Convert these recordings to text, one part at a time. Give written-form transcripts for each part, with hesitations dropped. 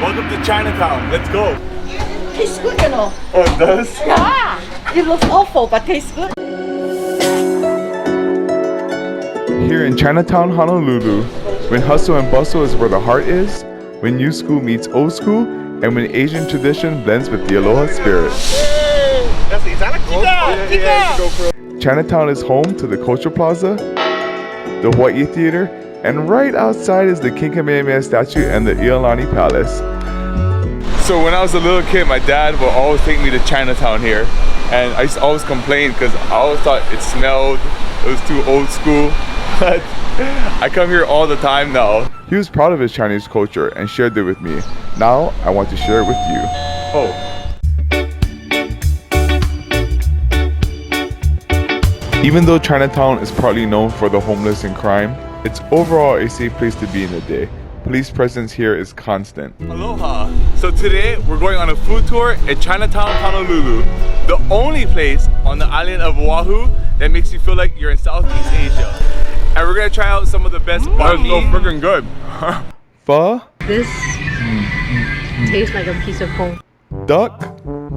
Welcome to Chinatown. Let's go. Tastes good, you know. Oh, it does? Yeah. It looks awful, but tastes good. Here in Chinatown, Honolulu, when hustle and bustle is where the heart is, when new school meets old school, and when Asian tradition blends with the Aloha Spirit. Chinatown is home to the Culture Plaza, the Hawaii Theater, and right outside is the King Kamehameha statue and the Iolani Palace. So when I was a little kid, my dad would always take me to Chinatown here, and I used to always complain because I always thought it smelled, it was too old school. But I come here all the time now. He was proud of his Chinese culture and shared it with me. Now I want to share it with you. Oh. Even though Chinatown is partly known for the homeless and crime, it's overall a safe place to be in the day. Police presence here is constant. Aloha! So today we're going on a food tour in Chinatown, Honolulu. The only place on the island of Oahu that makes you feel like you're in Southeast Asia. And we're gonna try out some of the best banh mi. That's so freaking good. Pho. This tastes like a piece of home. Duck.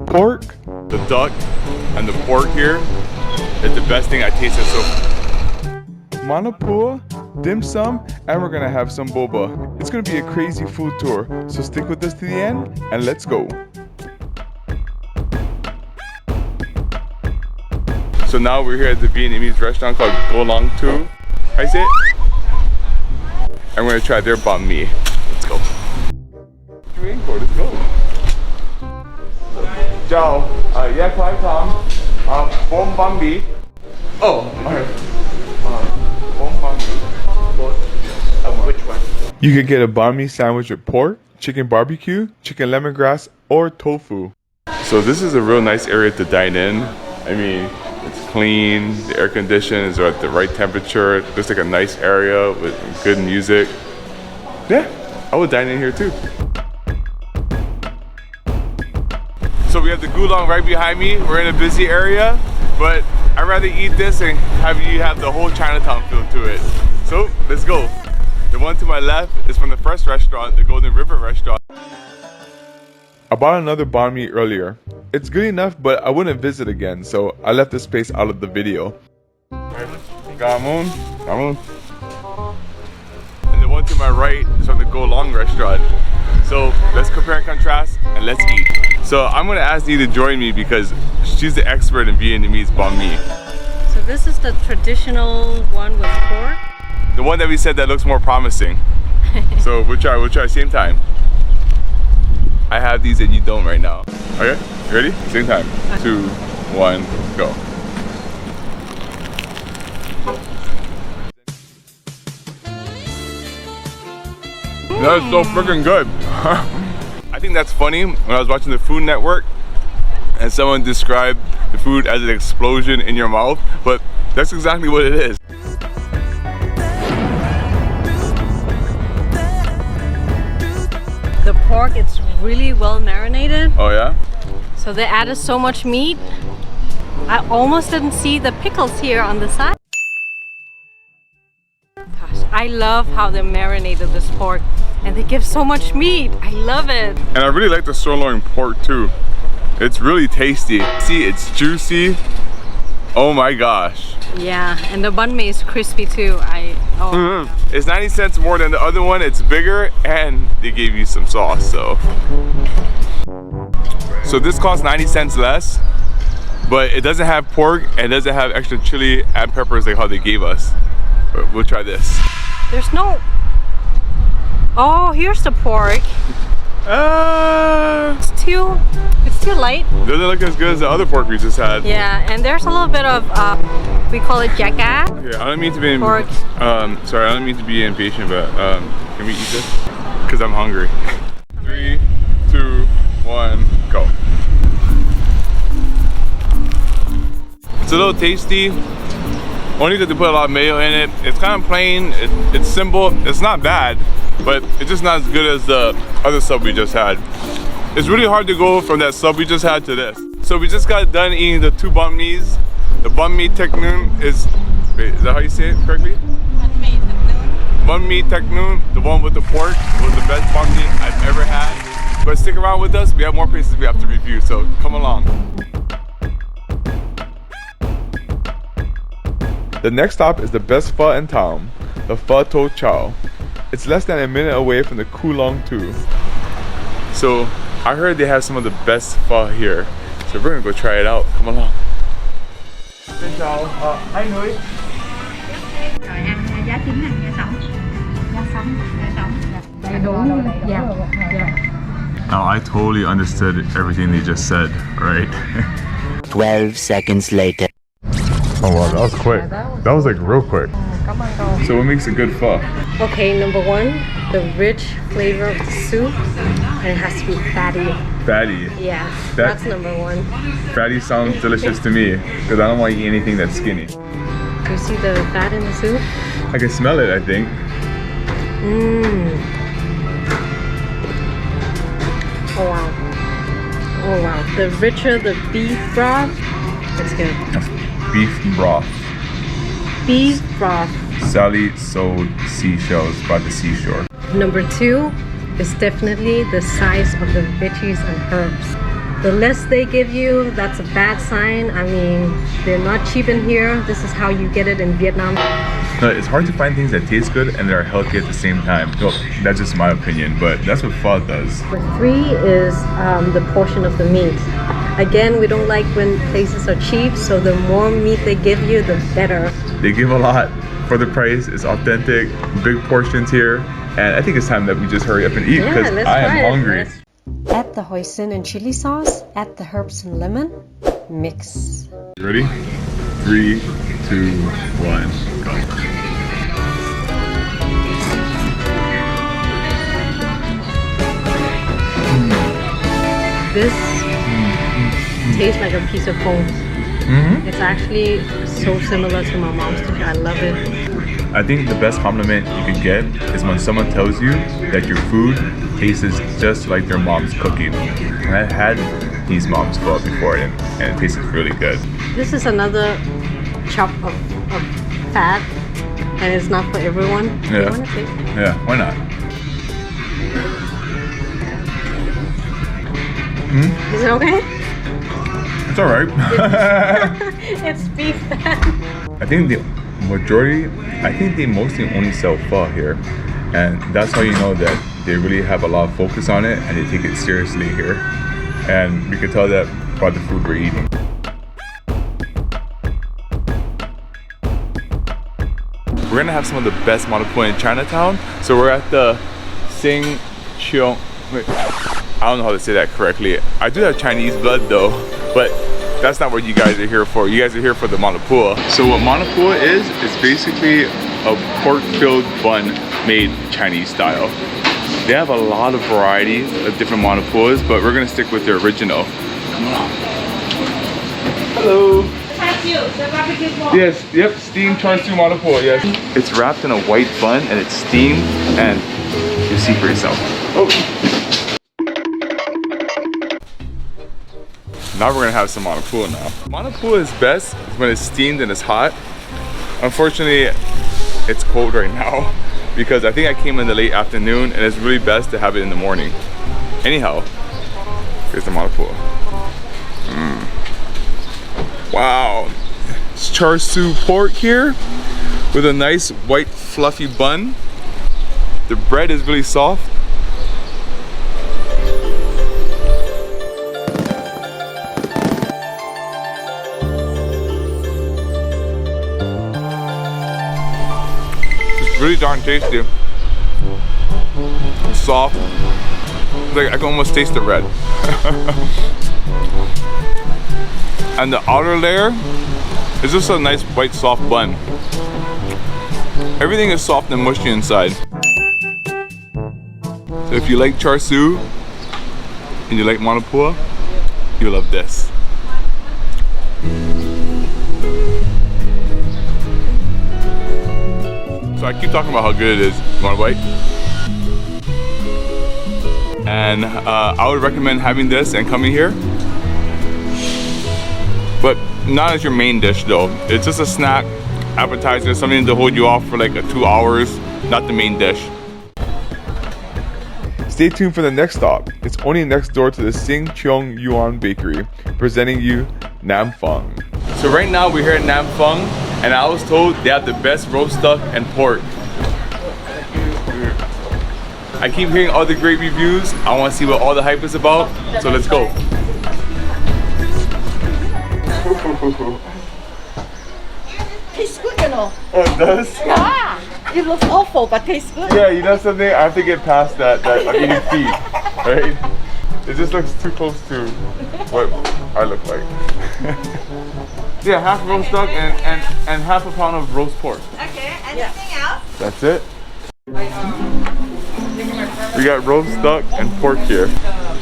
Pork. The duck and the pork here is the best thing I tasted so far. Manapua, dim sum, and we're gonna have some boba. It's gonna be a crazy food tour, so stick with us to the end and let's go. So now we're here at the Vietnamese restaurant called Go Long Tu. I say it. And we're gonna try their banh mi. Let's go. What are you waiting for? Let's go. Ciao. Yeah, Clive Tom. Bom banh mi. Oh, alright. Bom banh mi. Which one? You could get a banh mi sandwich with pork, chicken barbecue, chicken lemongrass, or tofu. So this is a real nice area to dine in. I mean, it's clean, the air conditions are at the right temperature. It looks like a nice area with good music. Yeah, I would dine in here too. So we have the Gulong right behind me. We're in a busy area, but I'd rather eat this and have you have the whole Chinatown feel to it. So let's go. The one to my left is from the first restaurant, the Golden River restaurant. I bought another banh mi earlier. It's good enough, but I wouldn't visit again, so I left this place out of the video. Gamun. And the one to my right is from the Go Long restaurant. So let's compare and contrast and let's eat. So I'm gonna ask Dee to join me because she's the expert in Vietnamese banh mi. So this is the traditional one with pork. The one that we said that looks more promising. So we'll try same time. I have these and you don't right now. Okay, you ready? Same time. 2, 1, go. That's so freaking good. I think that's funny. When I was watching the Food Network and someone described the food as an explosion in your mouth, but that's exactly what it is. The pork, it's really well marinated. Oh yeah? So they added so much meat. I almost didn't see the pickles here on the side. Gosh, I love how they marinated this pork. And they give so much meat. I love it. And I really like the sirloin pork too. It's really tasty. See, it's juicy. Oh my gosh. Yeah, and the banh mi is crispy too. It's 90 cents more than the other one. It's bigger and they gave you some sauce, so. So this costs 90 cents less, but it doesn't have pork and it doesn't have extra chili and peppers like how they gave us. But we'll try this. There's no... Oh, here's the pork. It's too light. Doesn't look as good as the other pork we just had. Yeah, and there's a little bit of we call it jacka. Okay, I don't mean to be pork. Sorry, I don't mean to be impatient, but can we eat this? Because I'm hungry. 3, 2, 1, go. It's a little tasty. Only because they put a lot of mayo in it. It's kind of plain. It's simple. It's not bad, but it's just not as good as the other sub we just had. It's really hard to go from that sub we just had to this. So we just got done eating the 2 banh mi's. The banh mi tek noon is, wait, is that how you say it correctly? Banh mi tek noon. Banh mi tek noon, the one with the pork, was the best banh mi I've ever had. But stick around with us, we have more places we have to review, so come along. The next stop is the best pho in town, the Pho Char. It's less than a minute away from the Kulong too. So I heard they have some of the best pho here, so we're gonna go try it out. Come along. Xin chào, hai người. Rồi ăn giá chính này, giá sống. Giá sống. Đầy đủ luôn. Dạ. Now I totally understood everything they just said, right? 12 seconds later. Oh wow, that was quick. That was like real quick. So what makes a good pho? Okay, number one, the rich flavor of the soup, and it has to be fatty. Fatty. Yeah, That- that's number one. Fatty sounds delicious to me, because I don't want to eat anything that's skinny. You see the fat in the soup? I can smell it, I think. Oh wow. Oh wow. The richer the beef broth, it's good. Beef broth. Beef broth. Sally sold seashells by the seashore. Number two is definitely the size of the veggies and herbs. The less they give you, that's a bad sign. I mean, they're not cheap in here. This is how you get it in Vietnam. It's hard to find things that taste good and that are healthy at the same time. Well, that's just my opinion, but that's what pho does. Number three is the portion of the meat. Again, we don't like when places are cheap, so the more meat they give you, the better. They give a lot for the price. It's authentic, big portions here, and I think it's time that we just hurry up and eat because let's I try am it. hungry. Add the hoisin and chili sauce, add the herbs and lemon, mix. You ready? 3, 2, 1, go. This tastes like a piece of bone. It's actually so similar to my mom's dish. I love it. I think the best compliment you can get is when someone tells you that your food tastes just like their mom's cooking. And I had his mom's pho before and it tastes really good. This is another chop of fat, and it's not for everyone. Yeah. You wanna taste? Yeah, why not? Is it okay? It's alright. It's beef fat. I think the majority, I think they mostly only sell pho here. And that's how you know that they really have a lot of focus on it and they take it seriously here. And we can tell that by the food we're eating. We're gonna have some of the best Manapua in Chinatown. So we're at the Sing Cheong. Wait, I don't know how to say that correctly. I do have Chinese blood though, but that's not what you guys are here for. You guys are here for the Manapua. So what Manapua is basically a pork-filled bun made Chinese style. They have a lot of variety of different Manapuas, but we're gonna stick with the original. Come on. Hello. Yes, yep, steamed char siu Manapua, yes. It's wrapped in a white bun and it's steamed, and you see for yourself. Oh. Now we're gonna have some Manapua now. Manapua is best when it's steamed and it's hot. Unfortunately, it's cold right now because I think I came in the late afternoon and it's really best to have it in the morning. Anyhow, here's the Manapua. Wow, it's char siu pork here with a nice white fluffy bun. The bread is really soft. Really darn tasty. It's soft. Like I can almost taste the red. And the outer layer is just a nice white soft bun. Everything is soft and mushy inside. So if you like char siu and you like Manapua, you'll love this. So I keep talking about how good it is. You want a bite? And I would recommend having this and coming here. But not as your main dish though. It's just a snack, appetizer, something to hold you off for like 2 hours, not the main dish. Stay tuned for the next stop. It's only next door to the Sing Cheong Yuan Bakery, presenting you Nam Phang. So right now we're here at Nam Phang, and I was told they have the best roast duck and pork. I keep hearing all the great reviews. I want to see what all the hype is about, so let's go. Tastes good, you know. Oh, it does? Yeah. It looks awful, but tastes good. Yeah, you know something? I have to get past that I'm eating feet, right? It just looks too close to what I look like. Yeah, half roast duck and half a pound of roast pork. Okay, anything else? That's it. We got roast duck and pork here.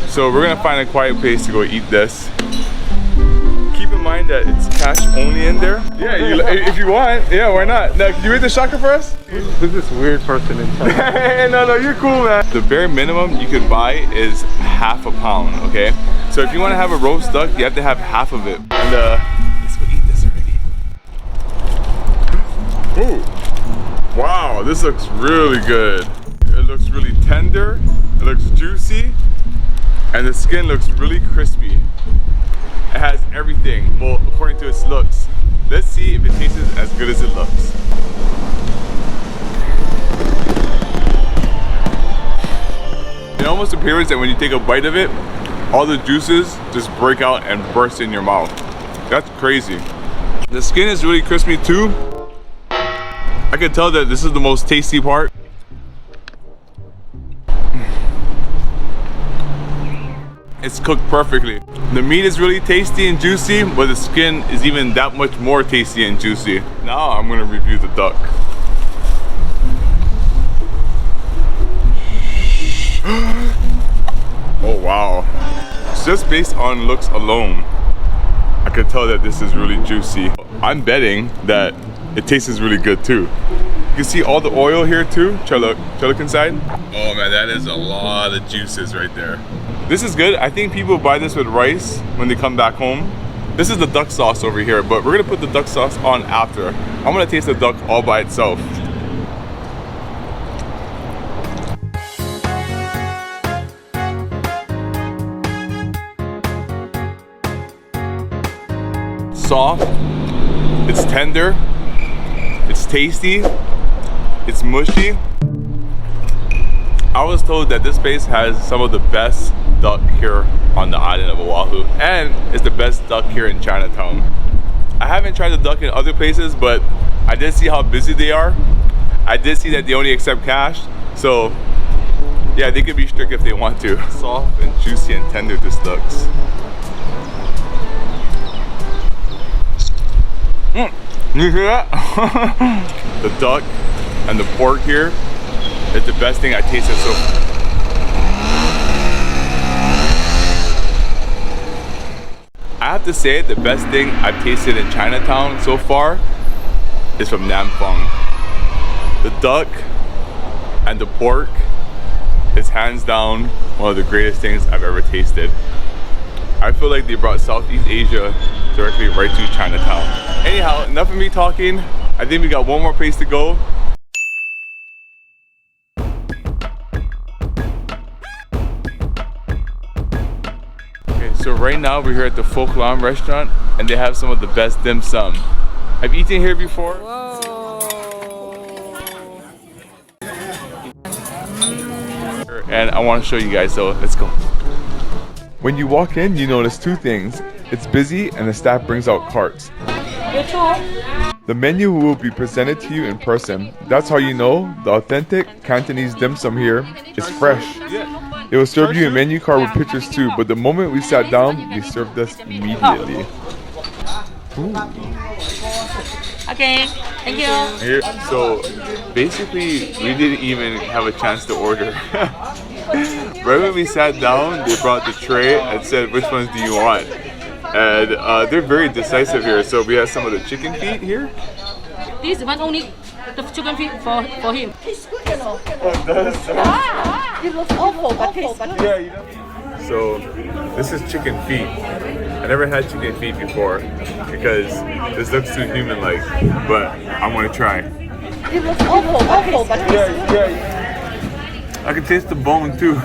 So we're gonna find a quiet place to go eat this. Keep in mind that it's cash only in there. Yeah, if you want, yeah, why not? Now, can you read the shaka for us? Who's this weird person in town? No, you're cool, man. The bare minimum you could buy is half a pound, okay? So if you want to have a roast duck, you have to have half of it. And let's go eat this already. Ooh, wow, this looks really good. It looks really tender, it looks juicy, and the skin looks really crispy. It has everything, well, according to its looks. Let's see if it tastes as good as it looks. It almost appears that when you take a bite of it, all the juices just break out and burst in your mouth. That's crazy. The skin is really crispy too. I can tell that this is the most tasty part. It's cooked perfectly. The meat is really tasty and juicy, but the skin is even that much more tasty and juicy. Now I'm gonna review the duck. Oh wow. Just based on looks alone, I could tell that this is really juicy. I'm betting that it tastes really good too. You can see all the oil here too. Look inside. Oh man, that is a lot of juices right there. This is good. I think people buy this with rice when they come back home. This is the duck sauce over here, but we're gonna put the duck sauce on after. I'm gonna taste the duck all by itself. Soft, it's tender, it's tasty, it's mushy. I was told that this place has some of the best duck here on the island of Oahu, and it's the best duck here in Chinatown. I haven't tried the duck in other places, but I did see how busy they are. I did see that they only accept cash, so yeah, they could be strict if they want to. Soft and juicy and tender this looks. You hear that? The duck and the pork here is the best thing I tasted so far. I have to say the best thing I've tasted in Chinatown so far is from Nam Phang. The duck and the pork is hands down one of the greatest things I've ever tasted. I feel like they brought Southeast Asia directly right to Chinatown. Anyhow, enough of me talking. I think we got one more place to go. Okay, so right now we're here at the Pho Combination restaurant, and they have some of the best dim sum. Have you eaten here before? Whoa. And I want to show you guys, so let's go. When you walk in, you notice two things. It's busy and the staff brings out carts. The menu will be presented to you in person. That's how you know the authentic Cantonese dim sum here is fresh. They will serve you a menu card with pictures too, but the moment we sat down, they served us immediately. Ooh. Okay, thank you. Here, so basically, we didn't even have a chance to order. Right when we sat down, they brought the tray and said, "Which ones do you want?" And they're very decisive here. So we have some of the chicken feet here. This one only the chicken feet for him. Tastes good, you know. Oh, it does? It looks awful, but tastes good. Yeah, you know. So this is chicken feet. I never had chicken feet before because this looks too human-like, but I'm gonna try. It looks awful, but tastes good. Yeah. I can taste the bone too.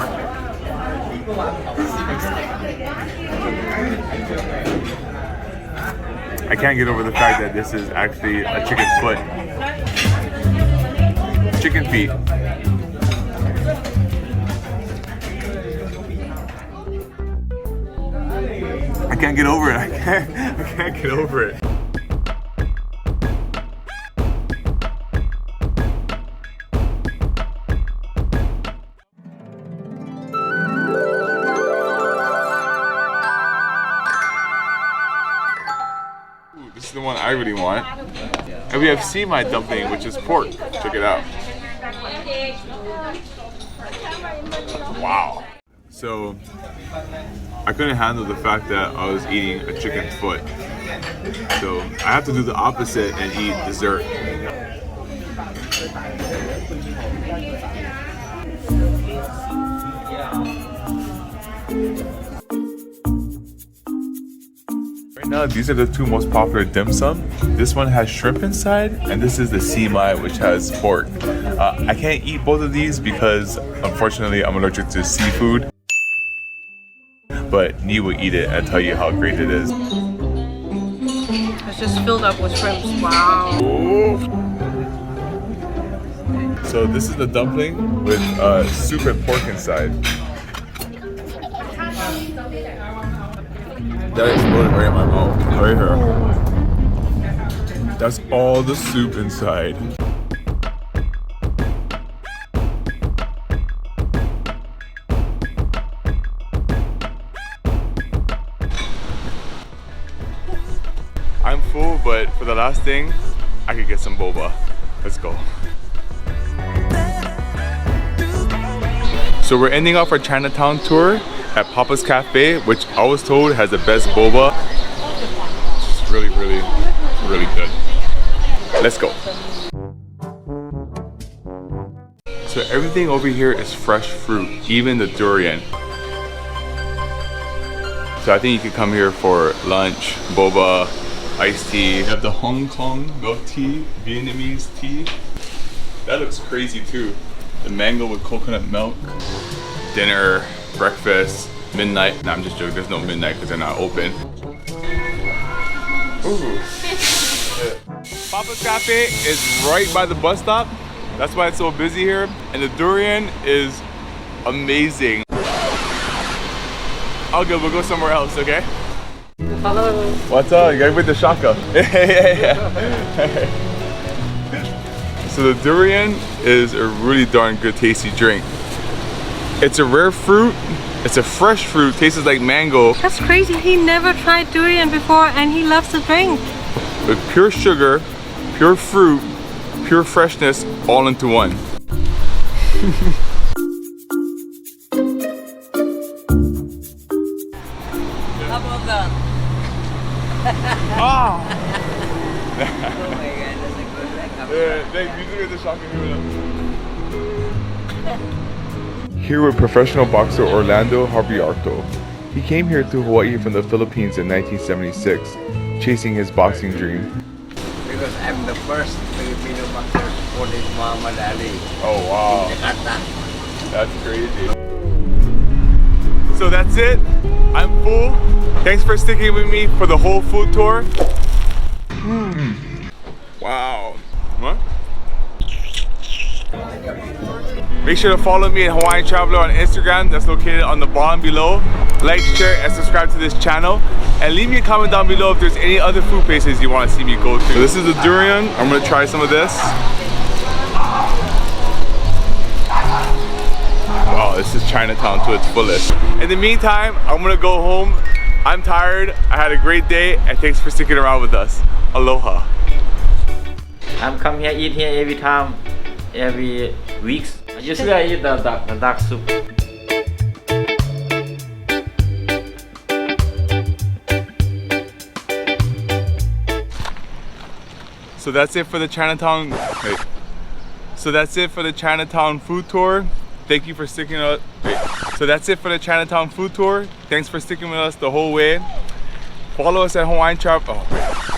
I can't get over the fact that this is actually a chicken foot. Chicken feet. I can't get over it. I can't get over it. Ooh, this is the one I really want. And we have semi dumpling, which is pork. Check it out. Wow. So I couldn't handle the fact that I was eating a chicken foot. So I have to do the opposite and eat dessert. Right now, these are the two most popular dim sum. This one has shrimp inside, and this is the semi, which has pork. I can't eat both of these because, unfortunately, I'm allergic to seafood. But Nee will eat it and tell you how great it is. It's just filled up with shrimps. Wow. Ooh. So this is the dumpling with soup and pork inside. That exploded right in my mouth. Right here. That's all the soup inside. I'm full, but for the last thing, I could get some boba. Let's go. So we're ending off our Chinatown tour at Papa's Cafe, which I was told has the best boba. It's really, really, really good. Let's go. So everything over here is fresh fruit, even the durian. So I think you could come here for lunch, boba, iced tea. You have the Hong Kong milk tea, Vietnamese tea. That looks crazy too. The mango with coconut milk. Dinner, breakfast, midnight. Nah, I'm just joking. There's no midnight because they're not open. Ooh. Papa's Cafe is right by the bus stop. That's why it's so busy here. And the durian is amazing. I'll go. We'll go somewhere else, okay? Hello. What's up? You gotta with the shaka. So the durian is a really darn good tasty drink. It's a rare fruit. It's a fresh fruit. Tastes like mango. That's crazy. He never tried durian before and he loves the drink. With pure sugar, pure fruit, pure freshness, all into one. Ah! Here with professional boxer Orlando Javierto. He came here to Hawaii from the Philippines in 1976, chasing his boxing dream. Because I'm the first Filipino boxer for this Muhammad Ali. Oh wow. In Jakarta. That's crazy. So that's it. I'm full. Thanks for sticking with me for the whole food tour. Wow. What? Make sure to follow me at Hawaiian Traveler on Instagram. That's located on the bottom below. Like, share, and subscribe to this channel. And leave me a comment down below if there's any other food places you want to see me go to. So this is the durian. I'm gonna try some of this. Wow, this is Chinatown to its fullest. In the meantime, I'm gonna go home. I'm tired. I had a great day, and thanks for sticking around with us. Aloha. I'm come here, eat here every time, every weeks. Usually I eat the dark soup. So that's it for the Chinatown. Wait. So that's it for the Chinatown food tour. Thank you for sticking with us. Wait. So that's it for the Chinatown food tour. Thanks for sticking with us the whole way. Follow us at Hawaiian Traveler. Oh, wait.